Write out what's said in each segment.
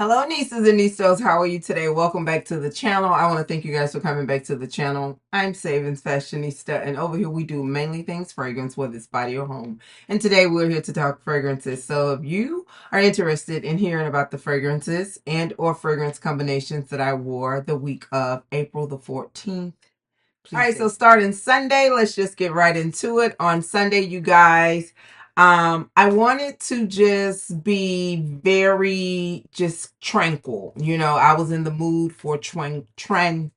Hello, nieces and niestos. How are you today? Welcome back to the channel. I want to thank you guys for coming back to the channel. I'm SavingsFashionista, and over here we do mainly things fragrance, whether it's body or home. And today we're here to talk fragrances. So if you are interested in hearing about the fragrances and or fragrance combinations that I wore the week of April the 14th, all right, so starting Sunday, let's just get right into it. On Sunday, you guys, I wanted to just be very just tranquil. You know, I was in the mood for come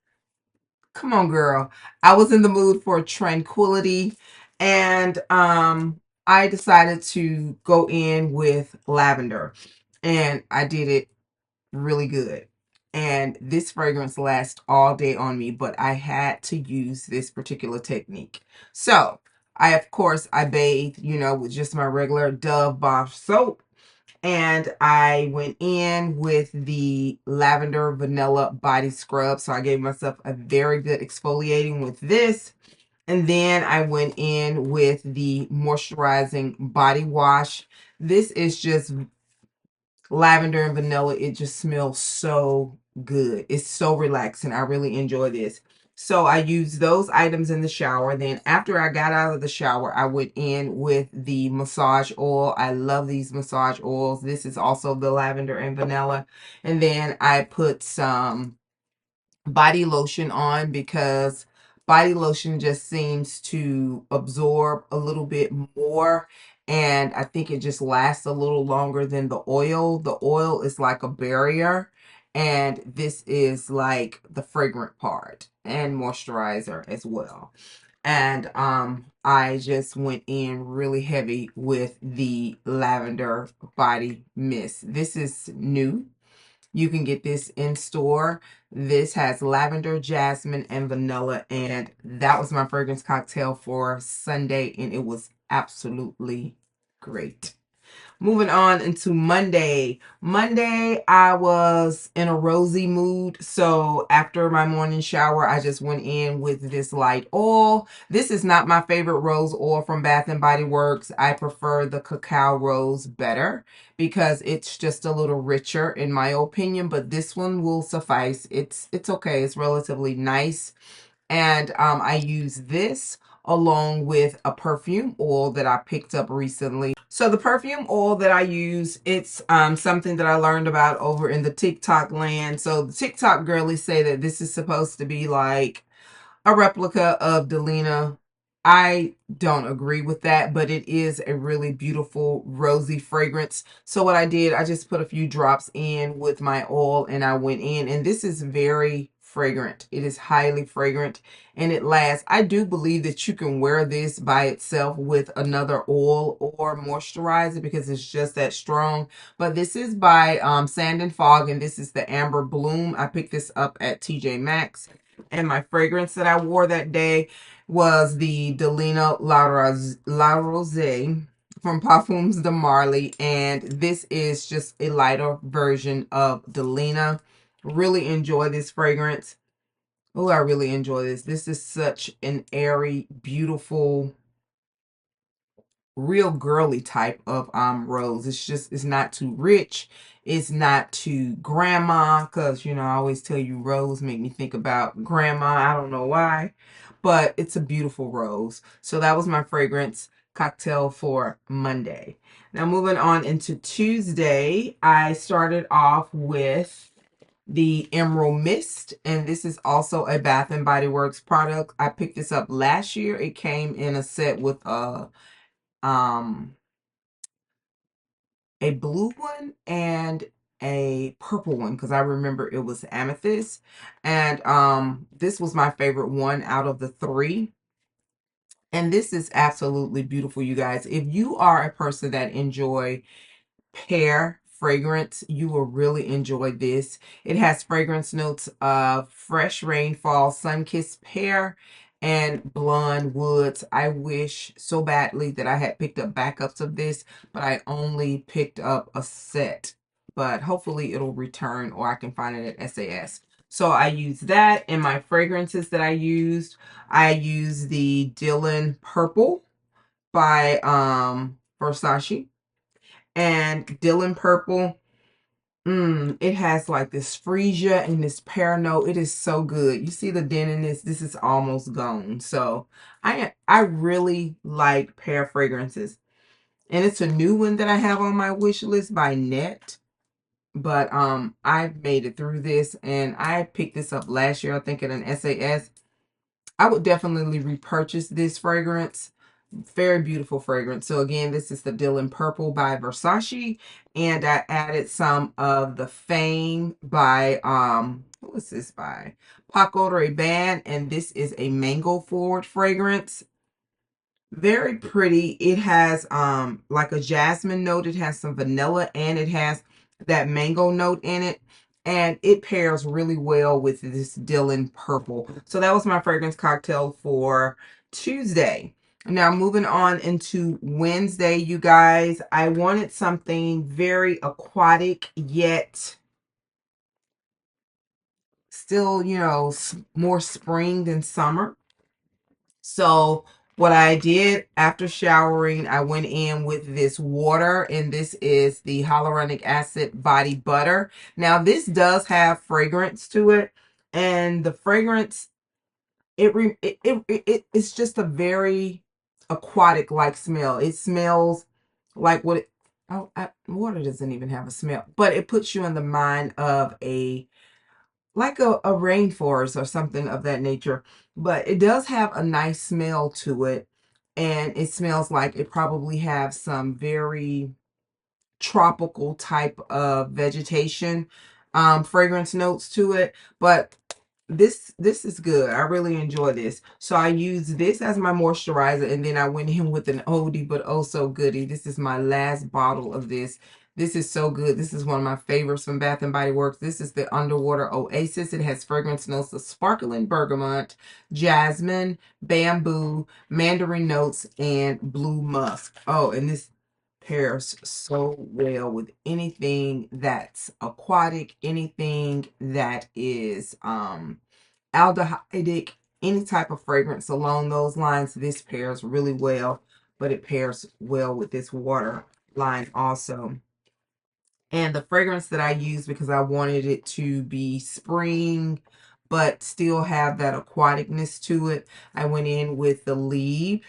on, girl. I was in the mood for tranquility, and I decided to go in with lavender, and I did it really good. And this fragrance lasts all day on me, but I had to use this particular technique. So of course, I bathed, with just my regular Dove bar soap. And I went in with the lavender vanilla body scrub. So I gave myself a very good exfoliating with this. And then I went in with the moisturizing body wash. This is just lavender and vanilla. It just smells so good. It's so relaxing. I really enjoy this. So I used those items in the shower. Then after I got out of the shower, I went in with the massage oil. I love these massage oils. This is also the lavender and vanilla. And then I put some body lotion on because body lotion just seems to absorb a little bit more, and I think it just lasts a little longer than the oil. The oil is like a barrier, and this is like the fragrant part and moisturizer as well. And I just went in really heavy with the lavender body mist. This is new. You can get this in store. This has lavender, jasmine, and vanilla. And that was my fragrance cocktail for Sunday. And it was absolutely great. Moving on into Monday. Monday, I was in a rosy mood. So after my morning shower, I just went in with this light oil. This is not my favorite rose oil from Bath and Body Works. I prefer the cacao rose better because it's just a little richer in my opinion. But this one will suffice. It's okay. It's relatively nice. And I use this along with a perfume oil that I picked up recently. So the perfume oil that I use, it's something that I learned about over in the TikTok land. So the TikTok girlies say that this is supposed to be like a replica of Delina. I don't agree with that, but it is a really beautiful rosy fragrance. So what I did, I just put a few drops in with my oil and I went in, and this is very fragrant. It is highly fragrant and it lasts. I do believe that you can wear this by itself with another oil or moisturizer because it's just that strong. But this is by Sand and Fog, and this is the Amber Bloom. I picked this up at TJ Maxx. And my fragrance that I wore that day was the Delina La Rose from Parfums de Marly. And this is just a lighter version of Delina. Really enjoy this fragrance. Oh, I really enjoy this. This is such an airy, beautiful, real girly type of rose. It's not too rich, it's not too grandma, because I always tell you rose make me think about grandma. I don't know why, but it's a beautiful rose. So that was my fragrance cocktail for Monday. Now moving on into Tuesday, I started off with the Emerald Mist, and this is also a Bath and Body Works product. I picked this up last year. It came in a set with um a blue one and a purple one because I remember it was amethyst. And this was my favorite one out of the three. And this is absolutely beautiful, you guys. If you are a person that enjoy pear fragrance, you will really enjoy this. It has fragrance notes of fresh rainfall, sun-kissed pear, and blonde woods. I wish so badly that I had picked up backups of this, but I only picked up a set. But hopefully it'll return or I can find it at SAS. So I used that. In my fragrances that I used the Dylan Purple by Versace. And Dylan Purple It has like this freesia and this pear note. It is so good. You see the dent in this? This is almost gone. So I really like pear fragrances. And it's a new one that I have on my wish list by Net. But I made it through this, and I picked this up last year, I think at an SAS. I would definitely repurchase this fragrance. Very beautiful fragrance. So again, this is the Dylan Purple by Versace, and I added some of the Fame by who is this by? Paco Rabane, and this is a mango forward fragrance. Very pretty. It has like a jasmine note. It has some vanilla, and it has that mango note in it. And it pairs really well with this Dylan Purple. So that was my fragrance cocktail for Tuesday. Now moving on into Wednesday, you guys, I wanted something very aquatic yet still, you know, more spring than summer. So what I did after showering, I went in with this water, and this is the hyaluronic acid body butter. Now this does have fragrance to it, and the fragrance it's just a very aquatic like smell. It smells like what it, oh, water doesn't even have a smell, but it puts you in the mind of a like a rainforest or something of that nature. But it does have a nice smell to it, and it smells like it probably have some very tropical type of vegetation fragrance notes to it. But this is good. I really enjoy this. So I use this as my moisturizer, and then I went in with an oldie but oh so goodie. This is my last bottle of this. This is so good. This is one of my favorites from Bath and Body Works. This is the Underwater Oasis. It has fragrance notes of sparkling bergamot, jasmine, bamboo, mandarin notes, and blue musk. Oh, and this pairs so well with anything that's aquatic, anything that is aldehydic, any type of fragrance along those lines. This pairs really well, but it pairs well with this water line also. And the fragrance that I used, because I wanted it to be spring but still have that aquaticness to it, I went in with the Libre,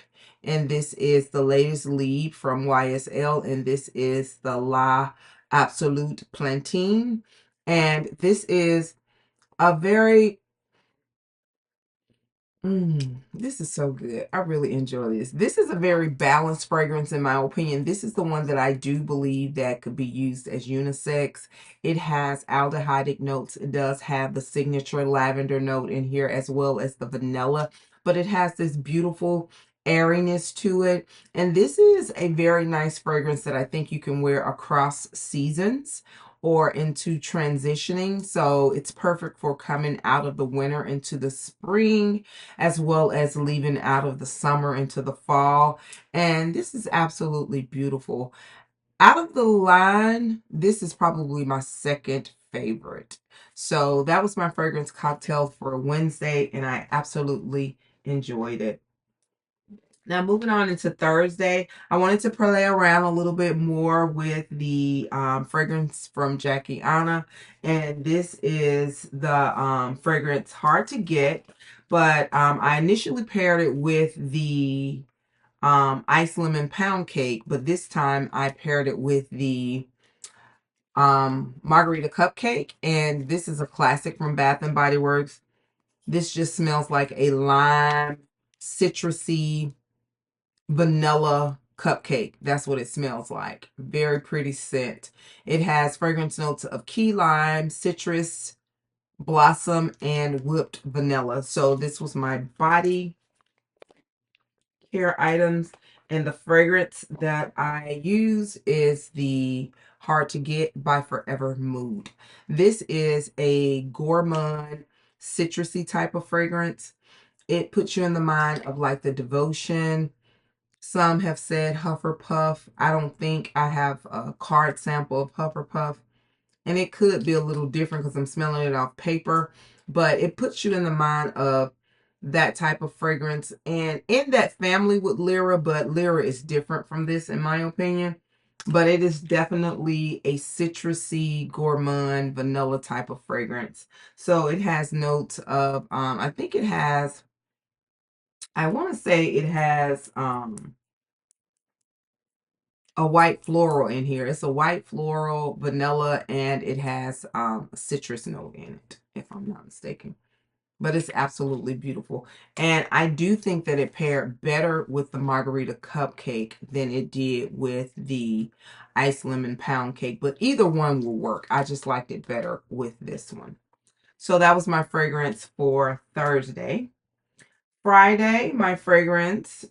and this is the latest Libre from YSL, and this is the La Absolute Platine. And this is a very this is so good. I really enjoy this. This is a very balanced fragrance in my opinion. This is the one that I do believe that could be used as unisex. It has aldehydic notes. It does have the signature lavender note in here as well as the vanilla, but it has this beautiful airiness to it. And this is a very nice fragrance that I think you can wear across seasons or into transitioning. So it's perfect for coming out of the winter into the spring, as well as leaving out of the summer into the fall. And this is absolutely beautiful. Out of the line, this is probably my second favorite. So that was my fragrance cocktail for Wednesday, and I absolutely enjoyed it. Now, moving on into Thursday, I wanted to play around a little bit more with the fragrance from Jackie Anna. And this is the fragrance Hard to Get. But I initially paired it with the Ice Lemon Pound Cake. But this time I paired it with the Margarita Cupcake. And this is a classic from Bath and Body Works. This just smells like a lime, citrusy, vanilla cupcake. That's what it smells like. Very pretty scent. It has fragrance notes of key lime, citrus, blossom, and whipped vanilla. So this was my body care items. And the fragrance that I use is the Hard to Get by Forever Mood. This is a gourmand citrusy type of fragrance. It puts you in the mind of like the Devotion. Some have said Hufflepuff. I don't think I have a card sample of Hufflepuff. And it could be a little different because I'm smelling it off paper. But it puts you in the mind of that type of fragrance. And in that family with Libre, but Libre is different from this in my opinion. but it is definitely a citrusy, gourmand, vanilla type of fragrance. So it has notes of, I think it has, I want to say it has a white floral in here. It's a white floral, vanilla, and it has a citrus note in it, if I'm not mistaken. But it's absolutely beautiful. And I do think that it paired better with the Margarita Cupcake than it did with the Ice Lemon Pound Cake. But either one will work. I just liked it better with this one. So that was my fragrance for Thursday. Friday, my fragrance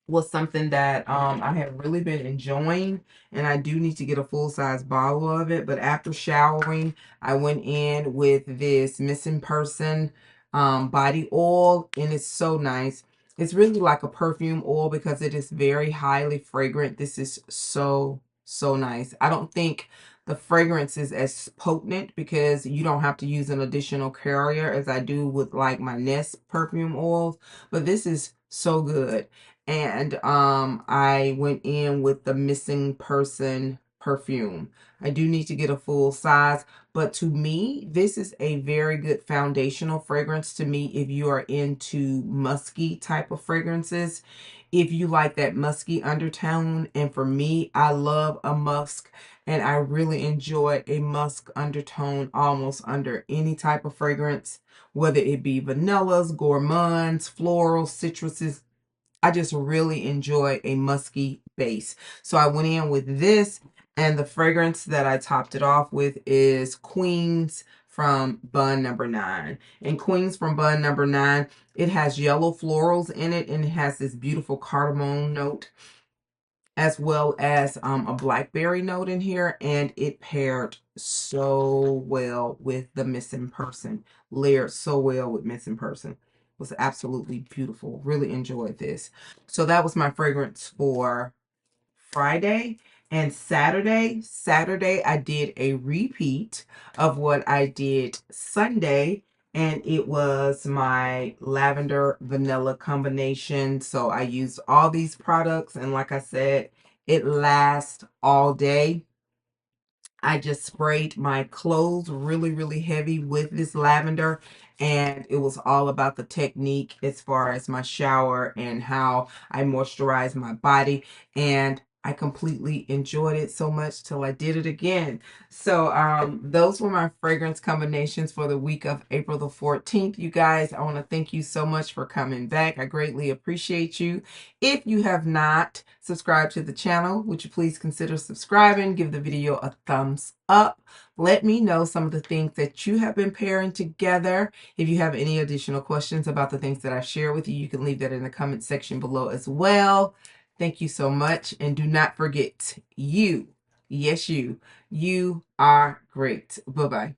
was something that I have really been enjoying, and I do need to get a full-size bottle of it. But after showering, I went in with this Missing Person body oil, and it's so nice. It's really like a perfume oil because it is very highly fragrant. This is so, so nice. I don't think the fragrance is as potent because you don't have to use an additional carrier as I do with like my Nest perfume oils, but this is so good. And I went in with the Missing Person perfume. I do need to get a full size, but to me, this is a very good foundational fragrance to me if you are into musky type of fragrances. If you like that musky undertone, and for me, I love a musk, and I really enjoy a musk undertone almost under any type of fragrance, whether it be vanillas, gourmands, florals, citruses. I just really enjoy a musky base. So I went in with this, and the fragrance that I topped it off with is Queens from Bun Number 9. And Queens from Bun Number 9, it has yellow florals in it, and it has this beautiful cardamom note, as well as a blackberry note in here, and it paired so well with the Missing Person, layered so well with Missing Person. It was absolutely beautiful. Really enjoyed this. So that was my fragrance for Friday. And Saturday I did a repeat of what I did Sunday, and it was my lavender vanilla combination. So I used all these products, and like I said, it lasts all day. I just sprayed my clothes really, really heavy with this lavender, and it was all about the technique as far as my shower and how I moisturize my body. And I completely enjoyed it so much till I did it again. So those were my fragrance combinations for the week of April the 14th. You guys, I want to thank you so much for coming back. I greatly appreciate you. If you have not subscribed to the channel, would you please consider subscribing? Give the video a thumbs up. Let me know some of the things that you have been pairing together. If you have any additional questions about the things that I share with you, you can leave that in the comment section below as well. Thank you so much. And do not forget, you, yes, you are great. Bye-bye.